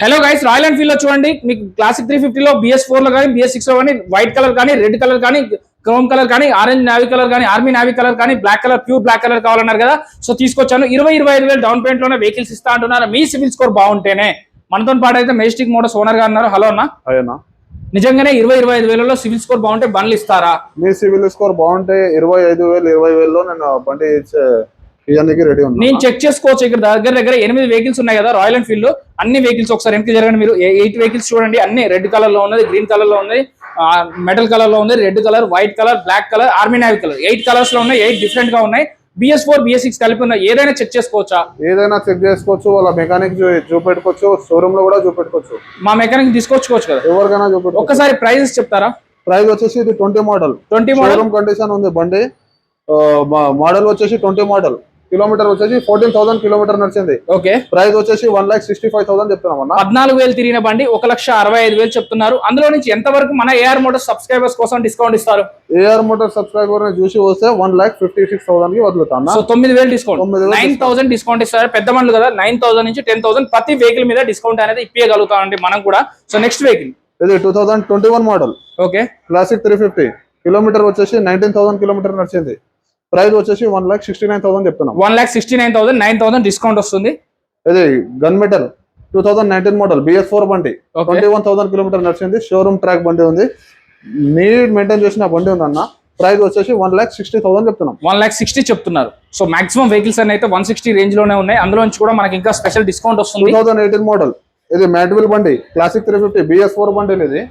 Hello guys, royal Enfield లో చూడండి మీకు క్లాసిక్ 350 లో BS4 లో కానీ BS6 లో కానీ వైట్ కలర్ కానీ రెడ్ కలర్ కానీ క్రోమ్ కలర్ కానీ ఆరెంజ్ నావీ కలర్ కానీ ఆర్మీ నావీ కలర్ కానీ black colour pure black colour కావాలన్నారు కదా. సో తీసుకొచ్చాను. 25,000 డౌన్ పేమెంట్ లోనే వెహికల్స్ ఇస్తా అంటున్నారు. మీ సివిల్ స్కోర్ బాగుంటేనే. మనతో పాటు అయితే మెజెస్టిక్ మోటార్స్ ఓనర్ గా ఉన్నారు. హలో అన్న. నిజంగానే 25,000 సివిల్ స్కోర్ బాగుంటే బండ్లు ఇస్తారా? మీ సివిల్ స్కోర్ బాగుంటే 25,000 లో నేను బండి రెడీ ఉంది. నేను చెక్ చేసుకోవచ్చు. ఇక్కడ దగ్గర 8 వెహికల్స్ ఉన్నాయి కదా రాయల్ ఎన్ఫీల్డ్ లో. అన్ని వెహికల్స్ ఒకసారి వెనక్కి జరగండి. మీరు 8 వెహికల్స్ చూడండి. అన్ని రెడ్ కలర్ లో ఉన్నది, గ్రీన్ కలర్ లో ఉంది, మెటల్ కలర్ లో ఉంది, red colour, white colour, black colour, army navy colour. 8 colours లో ఉన్నాయి. 8 డిఫరెంట్ గా ఉన్నాయి. BS4 BS6 కలిపి ఉన్నాయి. ఏదైనా చెక్ చేసుకోవచ్చా? ఏదైనా చెక్ చేసుకోవచ్చు. వాళ్ళ మెకానిక్ చూపెట్టుకోవచ్చు, షోరూమ్ లో కూడా చూపెట్టుకోవచ్చు. మా మెకానిక్ తీసుకొచ్చుకోవచ్చు కదా, ఎవరికైనా చూపెట్టు. ఒక్కసారి ప్రైజెస్ చెప్తారా? ప్రైస్ వచ్చేసి ఇది 20 మోడల్ కండిషన్ ఉంది బండి. మోడల్ వచ్చేసి 20 మోడల్. కిలోమీటర్ వచ్చేసి 14,000 కిలోమీటర్ నడిచింది. ఓకే. ప్రైస్ వచ్చేసి 1,65,000 చెప్తున్నాం అన్న. 14,000 తిరిగిన బండి 1,65,000 చెప్తున్నారు. అందులో నుంచి ఎంత వరకు మన AR మోటార్స్ సబ్స్క్రైబర్స్ కోసం డిస్కౌంట్ ఇస్తారు? AR మోటార్ సబ్స్క్రైబర్ చూసి వస్తే 1,56,000 కి వదులుతాను. సో 9,000 డిస్కౌంట్, 9,000 డిస్కౌంట్ ఇస్తారు. పెద్ద బండ్లు కదా, 9,000 నుంచి 10,000 ప్రతి వెహికల్ మీద డిస్కౌంట్ అనేది ఇప్పగలుగుతామండి మనం కూడా. సో నెక్స్ట్ వెహికల్ ఇది 2021 మోడల్. ఓకే. క్లాసిక్ 350. కిలోమీటర్ వచ్చేసి 19,000 కిలోమీటర్ నడిచింది. ప్రైస్ వచ్చేసి 1,69,000 చెప్తున్నాం. 1,69,000, 9,000 డిస్కౌంట్ వస్తుంది. ఇది గన్ మెటల్ 2019 మోడల్ BS4 బండి. 21,000 కిలోమీటర్ నడిచింది. షోరూమ్ ట్రాక్ బండి ఉంది. నీట్ మెయింటైన్ చేసిన బండి ఉంది అన్న. ప్రైస్ వచ్చేసి 1,60,000 చెప్తున్నాం. 1,60,000 చెప్తున్నారు. సో మాక్సిమం వెహికల్స్ అన్ని అయితే 160 రేంజ్ లోనే ఉన్నాయి. అందులో నుంచి కూడా మనకి ఇంకా స్పెషల్ డిస్కౌంట్ వస్తుంది. 2018 మోడల్. ఇది మ్యాట్విల్ బండి. క్లాసిక్ 350 BS4 బండి. ఇది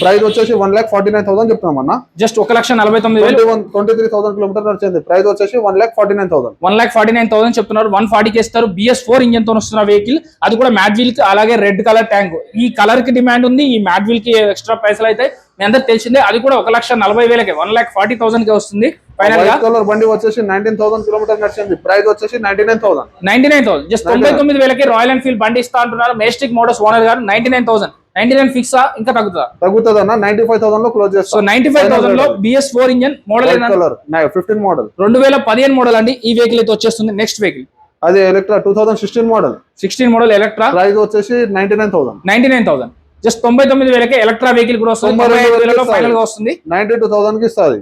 ప్రైస్ వచ్చేసి 1,49,000 చెప్తున్నాం అన్న. జస్ట్ 1,49,000. 23,000 కిలోమీటర్ నడిచింది. ప్రైస్ వచ్చేసి 1,49,000. 1,49,000 చెప్తున్నారు. 140కి ఇస్తారు. BS4 ఇంజన్ తో వస్తున్న వెహికల్, అది కూడా మ్యాట్ వీల్ కి, అలాగే రెడ్ కలర్ ట్యాంక్. ఈ కలర్ కి డిమాండ్ ఉంది. ఈ మ్యాట్ వీల్ కి ఎక్స్ట్రా పైసలు అయితే మీ అందరికి తెలిసిందే. అది కూడా 1,40,000కి 1,40,000 కి వస్తుంది. వైట్ కలర్ బండి వచ్చేసి 19,000 కిలోమీటర్ నడిచింది. ప్రైస్ వచ్చేసి 99,000. జస్ట్ 99,000కి రాయల్ ఎన్ఫీల్డ్ బండి ఇస్తా అంటున్నారు మెజెస్టిక్ మోటార్స్ ఓనర్ గారు. 99,000. 99 ఫిక్స్ ఇంకా తగ్గుతుంది అన్న. 95,000 లో క్లోజ్ చేస్తాం. సో 95,000 లో BS4 engine model 15 model 2015 model అండి. ఈ వెహికల్ అయితే వచ్చేస్తుంది. నెక్స్ట్ వెహికల్ అది ఎలక్ట్రా 2016 మోడల్. 16 మోడల్ ఎలక్ట్రా. ప్రైస్ వచ్చేసి 99,000. జస్ట్ 99,000కి ఎలక్ట్రా వెహికల్ కూడా వస్తుంది. 95,000 ఫైనల్ గా వస్తుంది. 92,000 కి ఇస్తుంది.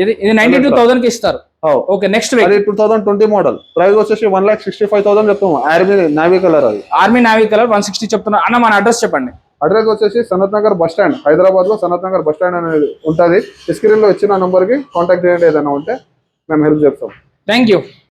ఇది 92,000 కి ఇస్తారు. Okay. Next vehicle 2020 model. Price వచ్చేసి 1,65,000 చెప్తాము. Army navy colour. అది ఆర్మీ నావీ కలర్ 160 చెప్తున్నారు అన్న. మన అడ్రస్ చెప్పండి. అడ్రస్ వచ్చేసి సనత్ నగర్ బస్ స్టాండ్, హైదరాబాద్ లో సనత్ నగర్ బస్ స్టాండ్ అనేది ఉంటుంది. స్క్రీన్ లో ఇచ్చిన నంబర్ కి కాంటాక్ట్ చేయండి. ఏదైనా ఉంటే మేము హెల్ప్ చేస్తాం. Thank you.